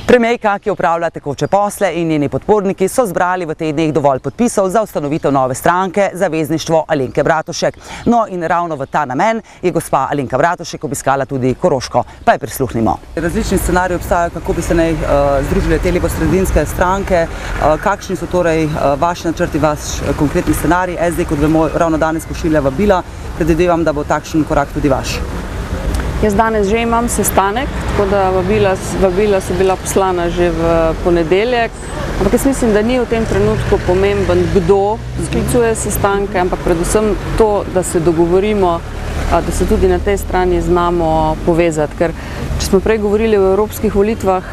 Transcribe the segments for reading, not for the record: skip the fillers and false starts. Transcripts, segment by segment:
Premierka, ki opravlja tekoče posle, in njeni podporniki so zbrali v teh dneh dovolj podpisov za ustanovitev nove stranke Zavezništvo Alenke Bratušek. No in ravno v ta namen je gospa Alenka Bratušek obiskala tudi Koroško. Pa je prisluhnimo. Različni scenariji obstajajo, kako bi se naj združile te levosredinske stranke. Kakšni so torej vaši načrti, vaš konkretni scenarij? SD, kot vemo, ravno danes pošilja vabila. Predvidevam, da bo takšen korak tudi vaš. Jaz danes že imam sestanek, tako da vabila so bila poslana že v ponedeljek. Ampak jaz mislim, da ni v tem trenutku pomemben, kdo sklicuje sestanke, ampak predvsem to, da se dogovorimo, da se tudi na tej strani znamo povezati. Ker če smo prej govorili o evropskih volitvah,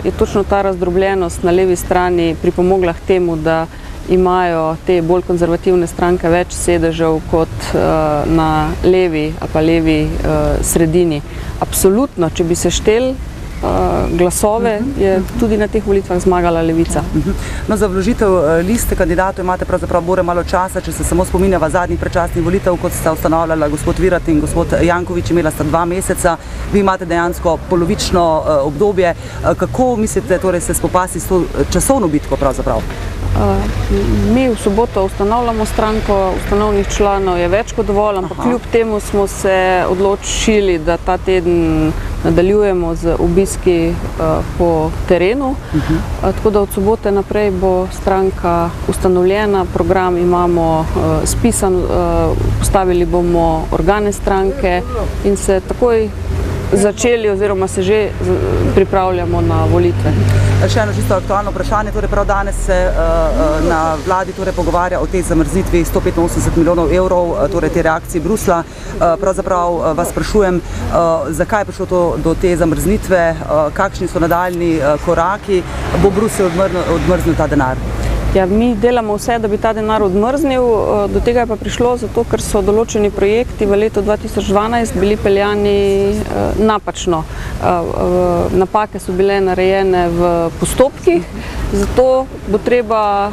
je točno ta razdrobljenost na levi strani pripomogla k temu, da imajo te bolj konzervativne stranke več sedežev kot na levi ali pa levi sredini. Absolutno, če bi se štel glasove, je tudi na teh volitvah zmagala levica. No, za vložitev liste kandidatov imate pravzaprav bore malo časa, če se samo spominjava zadnjih predčasnih volitev, kot sta ustanavljala gospod Virant in gospod Janković, imela sta 2 meseca, vi imate dejansko polovično obdobje. Kako mislite torej se spopasti s to časovno bitko pravzaprav? Mi v soboto ustanavljamo stranko, ustanovnih članov je več kot dovolj, ampak kljub temu smo se odločili, da ta teden nadaljujemo z obiski po terenu. Tako da od sobote naprej bo stranka ustanovljena, program imamo spisan, postavili bomo organe stranke in se takoj začeli oziroma se že pripravljamo na volitve. Še eno čisto aktualno vprašanje, torej prav danes se na vladi pogovarja o tej zamrznitvi 185 milijonov evrov, torej te reakcije Bruslja. Pravzaprav vas sprašujem, zakaj je prišlo do te zamrznitve, kakšni so nadaljnji koraki, bo Bruselj odmrznil ta denar? Ja, mi delamo vse, da bi ta denar odmrznil, do tega je pa prišlo zato, ker so določeni projekti v letu 2012 bili peljani napačno. Napake so bile narejene v postopkih, zato bo treba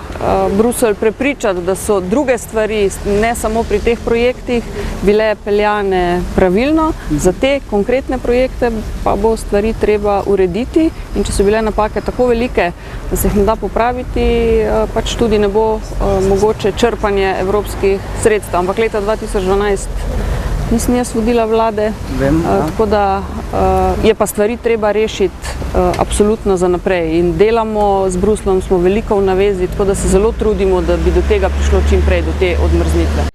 Bruselj prepričati, da so druge stvari, ne samo pri teh projektih, bile peljane pravilno. Za te konkretne projekte pa bo stvari treba urediti in če so bile napake tako velike, da se jih ne da popraviti, pač tudi ne bo mogoče črpanje evropskih sredstev. Ampak leta 2012 nisem jaz vodila vlade, tako da je pa stvari treba rešiti absolutno za naprej. In delamo z Bruslom, smo veliko v navezi, tako da se zelo trudimo, da bi do tega prišlo čim prej, do te odmrznitve.